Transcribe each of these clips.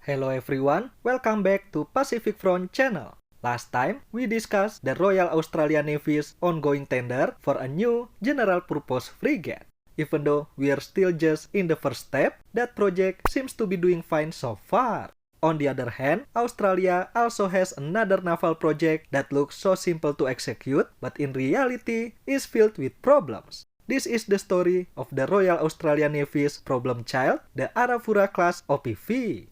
Hello everyone, welcome back to Pacific Front channel. Last time, we discussed the Royal Australian Navy's ongoing tender for a new general-purpose frigate. Even though we are still just in the first step, that project seems to be doing fine so far. On the other hand, Australia also has another naval project that looks so simple to execute, but in reality is filled with problems. This is the story of the Royal Australian Navy's problem child, the Arafura class OPV.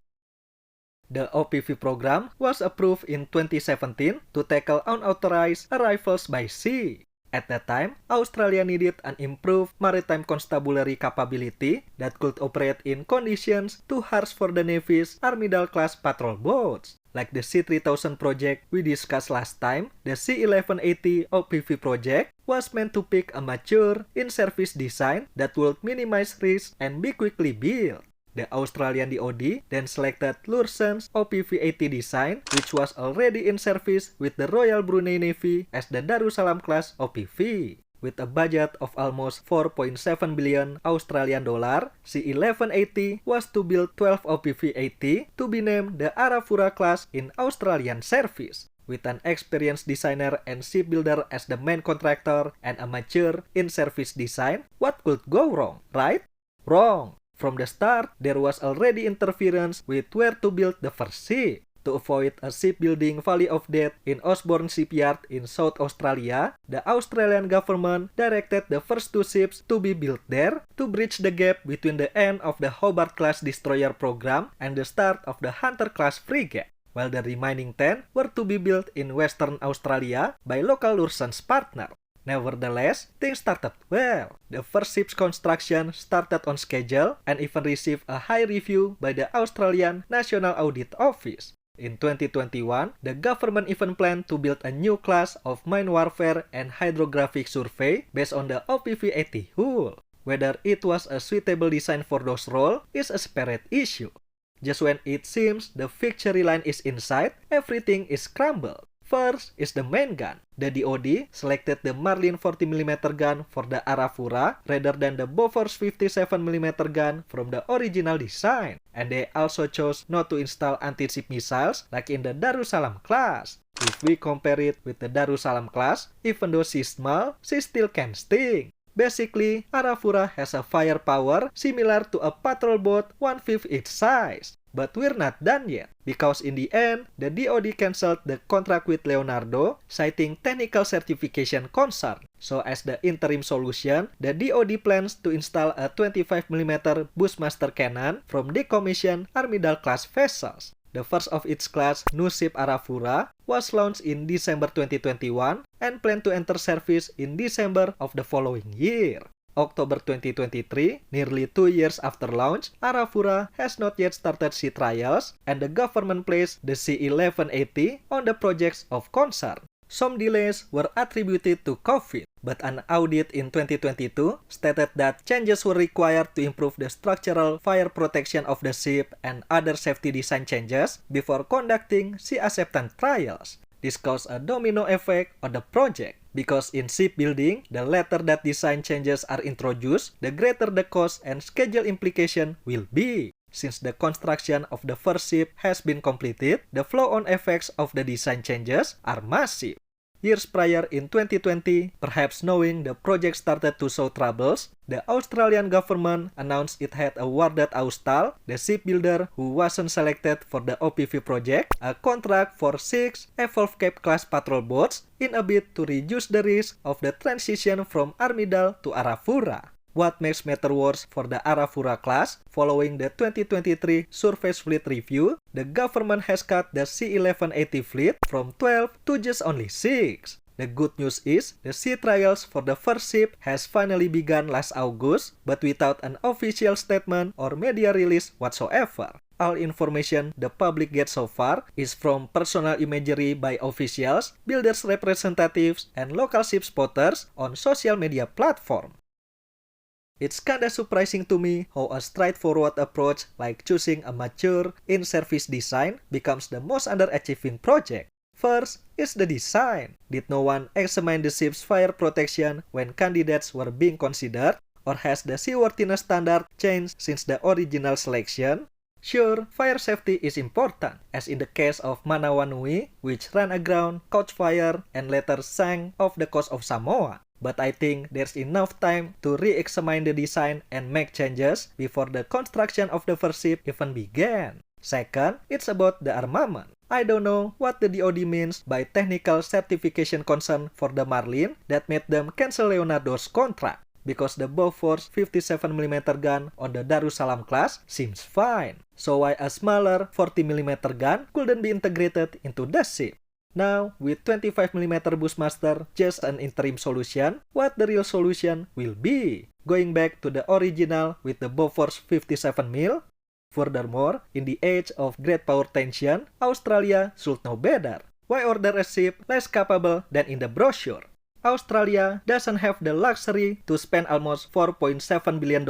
The OPV program was approved in 2017 to tackle unauthorized arrivals by sea. At that time, Australia needed an improved maritime constabulary capability that could operate in conditions too harsh for the Navy's Armidal-class patrol boats. Like the C-3000 project we discussed last time, the C-1180 OPV project was meant to pick a mature, in-service design that would minimize risk and be quickly built. The Australian DoD then selected Lurson's OPV-80 design, which was already in service with the Royal Brunei Navy as the Darussalam class OPV. With a budget of almost 4.7 billion Australian dollar, C-1180 was to build 12 OPV-80 to be named the Arafura class in Australian service. With an experienced designer and shipbuilder as the main contractor and a mature in-service design, what could go wrong, right? Wrong! From the start, there was already interference with where to build the first ship. To avoid a shipbuilding valley of death in Osborne Shipyard in South Australia, the Australian government directed the first two ships to be built there to bridge the gap between the end of the Hobart-class destroyer program and the start of the Hunter-class frigate, while the remaining 10 were to be built in Western Australia by local Lurson's partner. Nevertheless, things started well. The first ship's construction started on schedule and even received a high review by the Australian National Audit Office. In 2021, the government even planned to build a new class of mine warfare and hydrographic survey based on the OPV-80 hull. Whether it was a suitable design for those roles is a separate issue. Just when it seems the victory line is in sight, everything is crumbled. First is the main gun. The DoD selected the Marlin 40mm gun for the Arafura rather than the Bofors 57mm gun from the original design. And they also chose not to install anti-ship missiles like in the Darussalam class. If we compare it with the Darussalam class, even though she's small, she still can sting. Basically, Arafura has a firepower similar to a patrol boat 1/5 its size. But we're not done yet, because in the end, the DoD cancelled the contract with Leonardo, citing technical certification concern. So as the interim solution, the DoD plans to install a 25mm Bushmaster cannon from decommissioned Armidal-class vessels. The first of its class, new ship Arafura, was launched in December 2021 and planned to enter service in December of the following year. October 2023, nearly 2 years after launch, Arafura has not yet started sea trials, and the government placed the C-1180 on the projects of concern. Some delays were attributed to COVID, but an audit in 2022 stated that changes were required to improve the structural fire protection of the ship and other safety design changes before conducting sea acceptance trials. This caused a domino effect on the project, because in shipbuilding, the later that design changes are introduced, the greater the cost and schedule implication will be. Since the construction of the first ship has been completed, the flow-on effects of the design changes are massive. Years prior in 2020, perhaps knowing the project started to show troubles, the Australian government announced it had awarded Austal, the shipbuilder who wasn't selected for the OPV project, a contract for 6 Evolve Cape-class patrol boats in a bid to reduce the risk of the transition from Armidal to Arafura. What makes matters worse for the Arafura class, following the 2023 Surface Fleet Review, the government has cut the C-1180 fleet from 12 to just only 6. The good news is, the sea trials for the first ship has finally begun last August, but without an official statement or media release whatsoever. All information the public gets so far is from personal imagery by officials, builders' representatives, and local ship spotters on social media platforms. It's kinda surprising to me how a straightforward approach like choosing a mature, in-service design becomes the most underachieving project. First is the design. Did no one examine the ship's fire protection when candidates were being considered? Or has the seaworthiness standard changed since the original selection? Sure, fire safety is important, as in the case of Manawanui, which ran aground, caught fire, and later sank off the coast of Samoa. But I think there's enough time to re-examine the design and make changes before the construction of the first ship even began. Second, it's about the armament. I don't know what the DoD means by technical certification concern for the Marlin that made them cancel Leonardo's contract, because the Bofors 57mm gun on the Darussalam class seems fine. So why a smaller 40mm gun couldn't be integrated into the ship? Now, with 25mm Bushmaster just an interim solution, what the real solution will be? Going back to the original with the Bofors 57mm? Furthermore, in the age of great power tension, Australia should know better. Why order a ship less capable than in the brochure? Australia doesn't have the luxury to spend almost $4.7 billion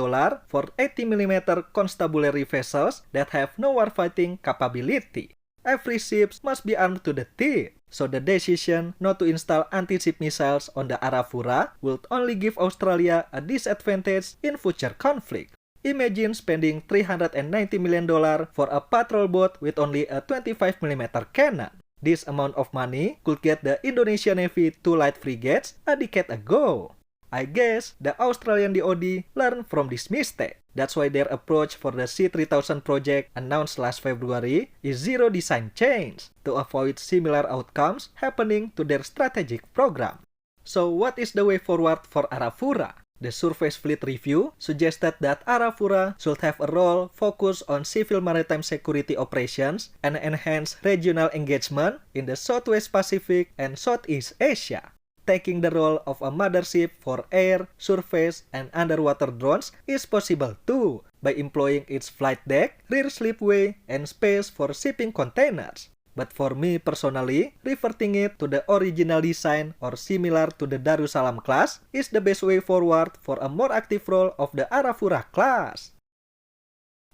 for 80mm constabulary vessels that have no warfighting capability. Every ship must be armed to the teeth, so the decision not to install anti-ship missiles on the Arafura would only give Australia a disadvantage in future conflict. Imagine spending $390 million for a patrol boat with only a 25mm cannon. This amount of money could get the Indonesian Navy 2 light frigates a decade ago. I guess the Australian DoD learned from this mistake. That's why their approach for the C-3000 project announced last February is zero design change to avoid similar outcomes happening to their strategic program. So what is the way forward for Arafura? The Surface Fleet Review suggested that Arafura should have a role focused on civil maritime security operations and enhance regional engagement in the Southwest Pacific and Southeast Asia. Taking the role of a mothership for air, surface, and underwater drones is possible too, by employing its flight deck, rear slipway, and space for shipping containers. But for me personally, reverting it to the original design or similar to the Darussalam class is the best way forward for a more active role of the Arafura class.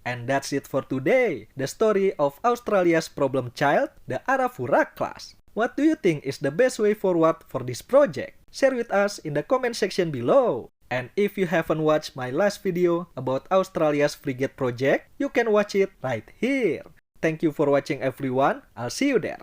And that's it for today, the story of Australia's problem child, the Arafura class. What do you think is the best way forward for this project? Share with us in the comment section below. And if you haven't watched my last video about Australia's frigate project, you can watch it right here. Thank you for watching everyone. I'll see you there.